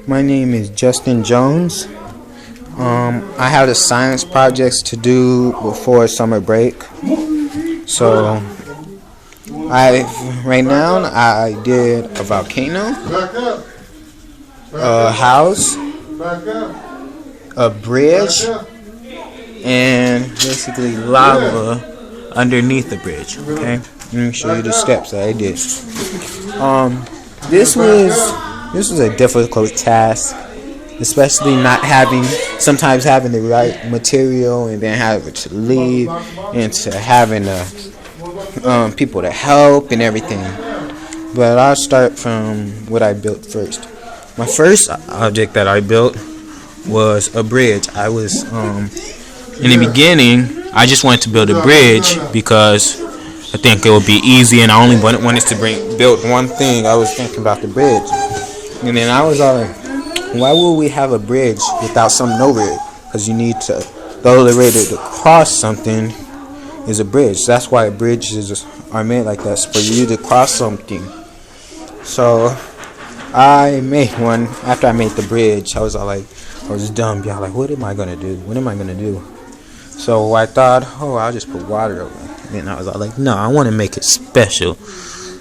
My name is Justin Jones. I have the science projects to do before summer break. So right now I did a volcano, a house, a bridge, and basically lava underneath the bridge. Okay, let me show you the steps that I did. This was a difficult task, especially sometimes having the right material and then having to leave and to having people to help and everything. But I'll start from what I built first. My first object that I built was a bridge. I was in the beginning I just wanted to build a bridge because I think it would be easy, and I only wanted to build one thing. I was thinking about the bridge, and then I was all like, why would we have a bridge without something over it? Because you need to, the only way to cross something is a bridge. That's why bridges are made like that, for you to cross something. So I made one. After I made the bridge, I was dumb. Yeah, like, what am I gonna do? So I thought, I'll just put water over it. And I was all like, no, I want to make it special.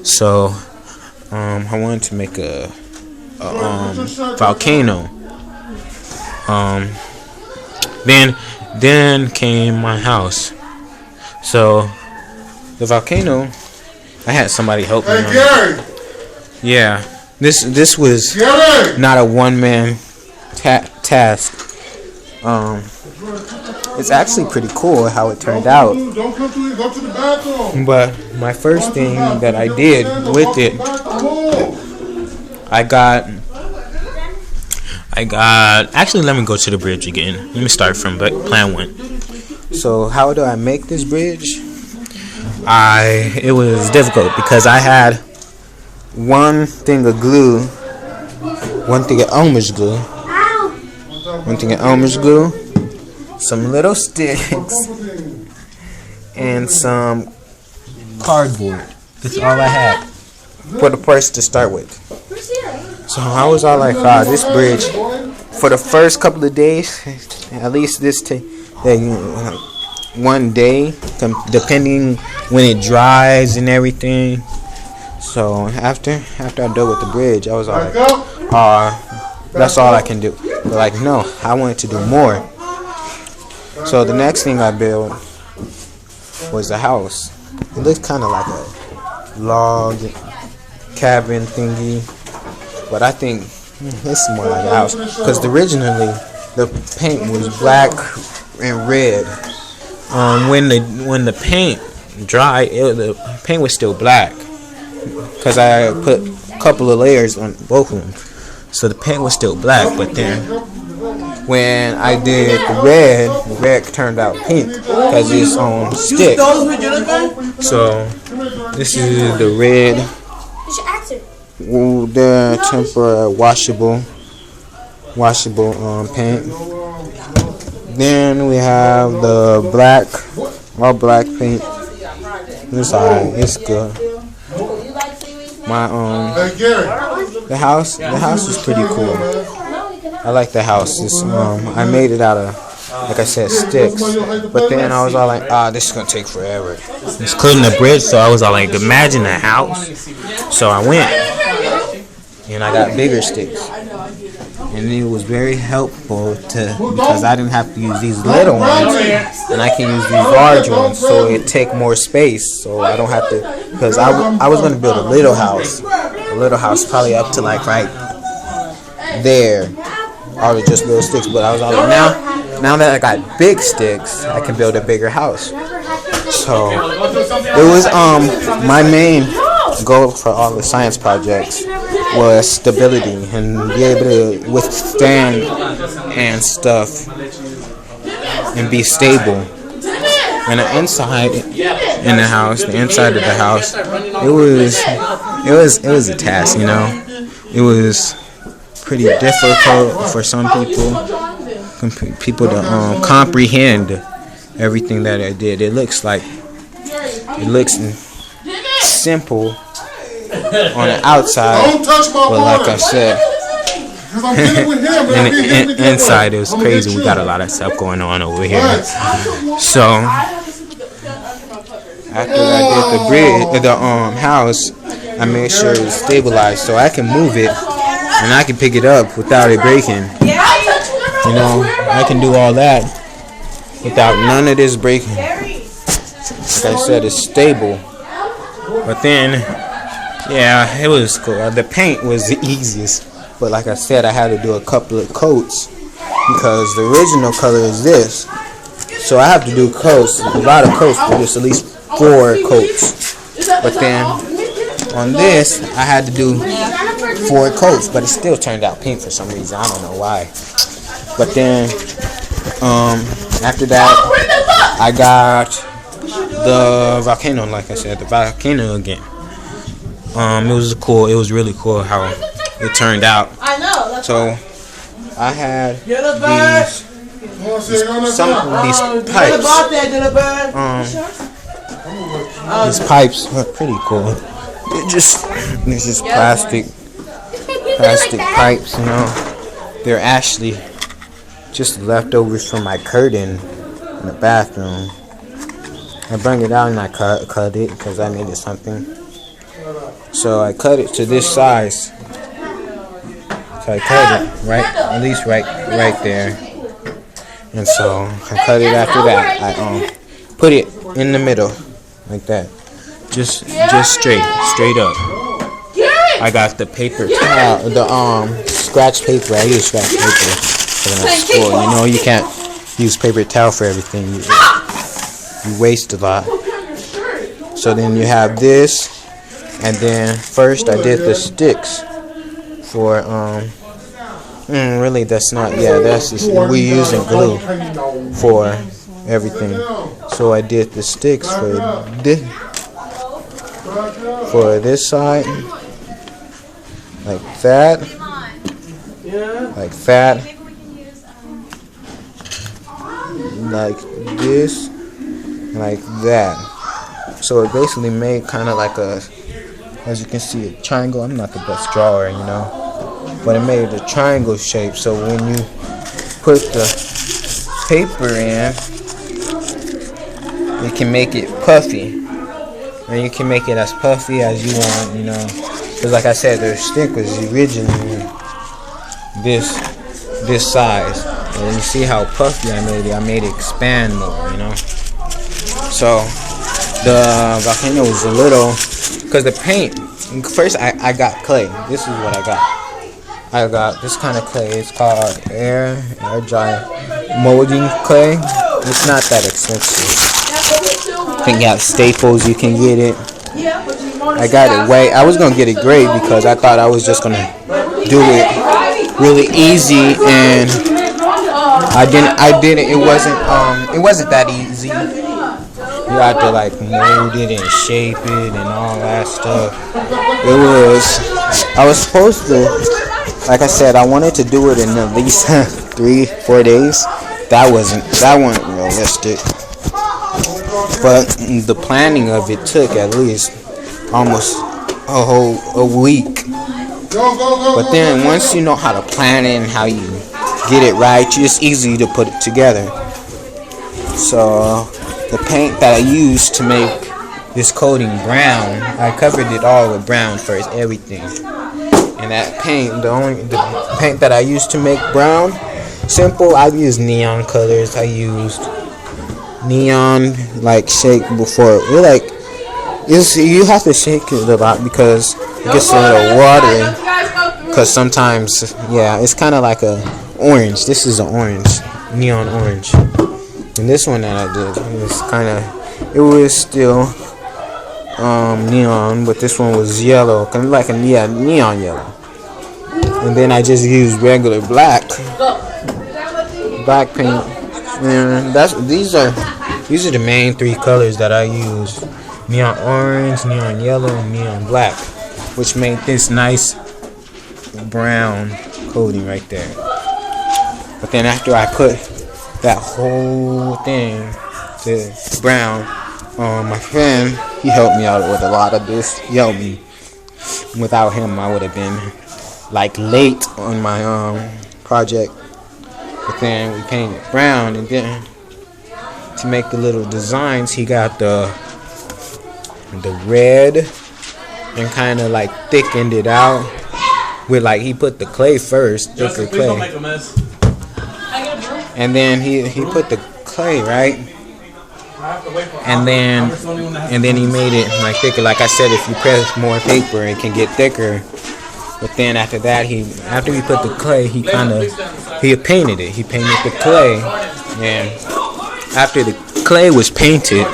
So I wanted to make a volcano. Then came my house. So the volcano, I had somebody help me. Yeah, this was not a one-man task. It's actually pretty cool how it turned out. But my first thing that I did with it, actually, let me go to the bridge again. Let me start from plan 1. So how do I make this bridge? It was difficult because I had one thing of Elmer's glue, some little sticks, and some cardboard. That's all I had for the first to start with. So I was all like, this bridge, for the first couple of days, at least one day, depending when it dries and everything. So after I dealt with the bridge, I was all like, that's all I can do. But like, no, I wanted to do more. So the next thing I built was a house. It looked kind of like a log cabin thingy, but I think it's more like a house because originally the paint was black and red. When the paint dried, the paint was still black because I put a couple of layers on both of them, so the paint was still black. But then when I did the red turned out pink because it's on stick. So this is the red, the temporary washable paint. Then we have the all black paint. It's alright, it's good. The house is pretty cool. I like the house. I made it out of, like I said, sticks. But then I was all like, this is gonna take forever. It's cutting the bridge, so I was all like, imagine a house. So I went and I got bigger sticks, and it was very helpful because I didn't have to use these little ones, and I can use these large ones, so it take more space. So I don't have to, because I was gonna build a little house probably up to like right there. I would just build sticks, but I was all like, now that I got big sticks, I can build a bigger house. So it was my main goal for all the science projects was stability and be able to withstand and stuff and be stable. And the inside in the house, the inside of the house, it was a task, you know. It was pretty difficult for some people to comprehend everything that I did. It looks simple on the outside, but like I said, And inside it was crazy. We got a lot of stuff going on over here. So after I did the house, I made sure it was stabilized so I can move it and I can pick it up without it breaking. You know, I can do all that without none of this breaking. Like I said, it's stable. But then, yeah, it was cool. The paint was the easiest. But like I said, I had to do a couple of coats because the original color is this. So I have to do coats, a lot of coats for this, at least 4 coats. But then on this, I had to do 4 coats, but it still turned out pink for some reason. I don't know why. But then after that, I got the Volcano, like I said, the Volcano again. It was really cool how it turned out. So I had these pipes. These pipes were pretty cool. They're just plastic pipes, you know. They're actually just leftovers from my curtain in the bathroom. I bring it out and I cut it because I needed something. So I cut it to this size. So I cut it at least right there. And so I cut it after that. I put it in the middle like that. Just straight up. I got the paper towel, the scratch paper. I use scratch paper for the school. You know, you can't use paper towel for everything. You waste a lot. So then you have this, and then first I did the sticks for really that's not, yeah, that's just, we're using glue for everything. So I did the sticks for this side, like that, like this, like that. So it basically made kind of like a, as you can see, a triangle. I'm not the best drawer, you know, but it made a triangle shape. So when you put the paper in, you can make it puffy, and you can make it as puffy as you want, you know. Because like I said, the stick was originally this size, and you see how puffy I made it. I made it expand more, you know. So the Volcano was a little, because the paint, first I got clay. This is what I got. I got this kind of clay. It's called air dry molding clay. It's not that expensive. I think at Staples you can get it. I got it white. I was gonna get it gray because I thought I was just gonna do it really easy, and I didn't. It wasn't that easy. You had to like mold it and shape it and all that stuff. I was supposed to, like I said, I wanted to do it in at least 3-4 days. That wasn't realistic. But the planning of it took at least almost a week. But then once you know how to plan it and how you get it right, it's easy to put it together. So the paint that I used to make this coating brown, I covered it all with brown first, everything. And that paint, the paint that I used to make brown, simple, I used neon colors. I used neon, like, shake before. You have to shake it a lot because it gets a little watery. Because sometimes, yeah, it's kind of like a orange. This is an orange, neon orange. And this one that I did, it was still neon, but this one was yellow, kind of like a neon yellow. And then I just used regular black paint. And these are the main 3 colors that I use: neon orange, neon yellow, and neon black, which made this nice brown coating right there. But then after I put that whole thing to brown, my friend, he helped me out with a lot of this. He helped me. Without him, I would have been like late on my project. But then we painted brown, and then to make the little designs, he got the red and kind of like thickened it out with like he put the clay first, thicker clay, and then he put the clay right, and then he made it like thicker. Like I said, if you press more paper, it can get thicker. But then after that, after he put the clay, he painted it. He painted the clay, and after the clay was painted,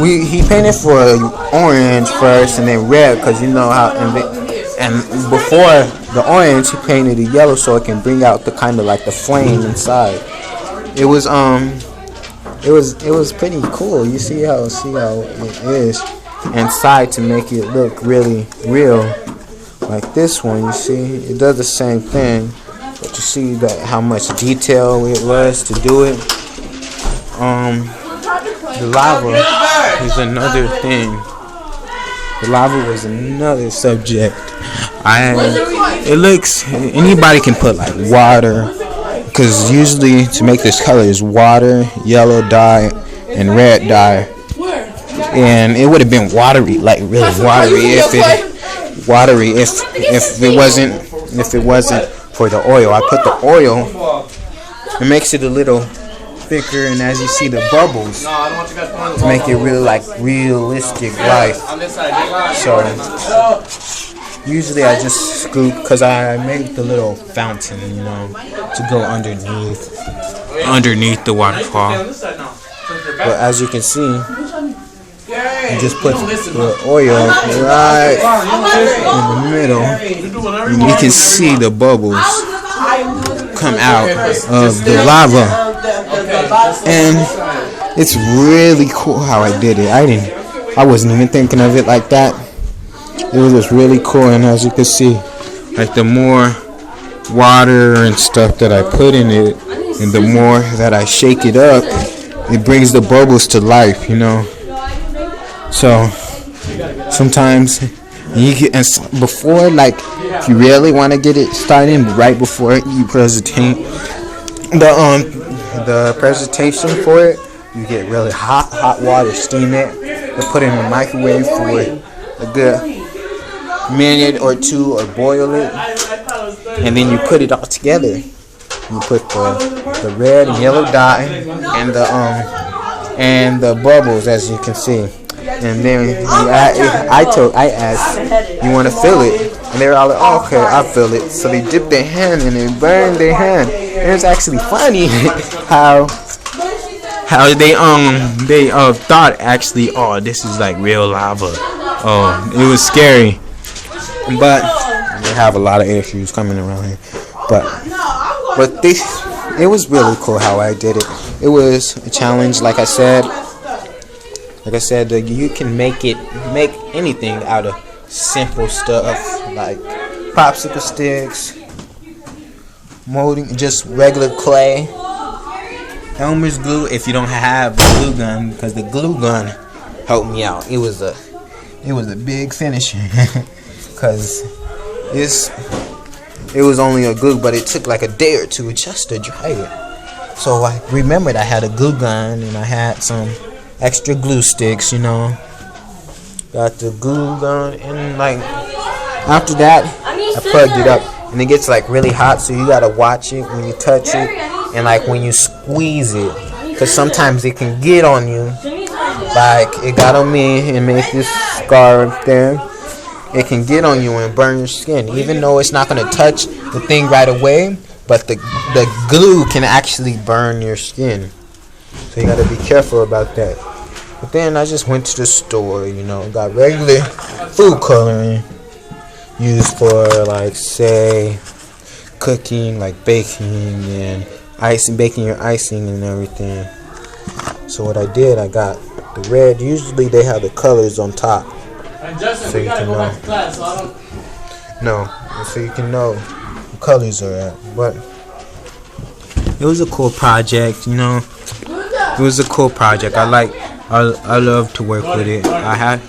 he painted for orange first and then red, because you know how, and before the orange, he painted it yellow so it can bring out the kind of like the flame inside. It was pretty cool. You see how it is inside to make it look really real. Like this one, you see, it does the same thing, but you see that how much detail it was to do it. The lava is another thing. The lava was another subject. Anybody can put like water, because usually to make this color is water, yellow dye, and red dye. And it would have been watery, like really watery, if it wasn't for the oil. I put the oil, it makes it a little thicker, and as you see the bubbles, to make it really like realistic life. So usually I just scoop, because I made the little fountain, you know, to go underneath the waterfall. But as you can see, you just put the oil right in the middle, and you can see the bubbles come out of the lava. And it's really cool how I did it. I wasn't even thinking of it like that. It was just really cool, and as you can see, like the more water and stuff that I put in it, and the more that I shake it up, it brings the bubbles to life, you know. So sometimes before, like, if you really want to get it started right before you presentate the presentation for it, you get really hot water, steam it, and put it in the microwave for a good minute or two, or boil it, and then you put it all together. You put the red and yellow dye and the bubbles, as you can see. And then I asked, you want to fill it? And they were all like, oh, okay, I'll fill it. So they dipped their hand and they burned their hand. And it's actually funny how they thought actually, oh, this is like real lava. Oh, it was scary. But they have a lot of issues coming around here. But it was really cool how I did it. It was a challenge, like I said. That you can make anything out of simple stuff like popsicle sticks, molding, just regular clay, Elmer's glue. If you don't have a glue gun, because the glue gun helped me out. It was a big finisher, because it was only a glue, but it took like a day or two just to dry it. So I remembered I had a glue gun, and I had some extra glue sticks, you know. Got the glue gun, and like after that I plugged it up, and it gets like really hot, so you gotta watch it when you touch it, and like when you squeeze it, because sometimes it can get on you. Like it got on me and made this scar up there. It can get on you and burn your skin, even though it's not gonna touch the thing right away, but the glue can actually burn your skin. So you gotta be careful about that. But then I just went to the store, you know, got regular food coloring used for, like, say, cooking, like baking and baking your icing and everything. So what I did, I got the red. Usually they have the colors on top, so you can know. So you can know what colors are at. But it was a cool project, you know. It was a cool project. I love to work with it. I had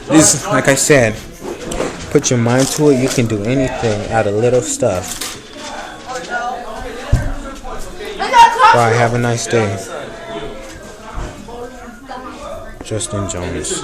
this, like I said, put your mind to it, you can do anything out of little stuff. Bye, have a nice day. Justin Jones.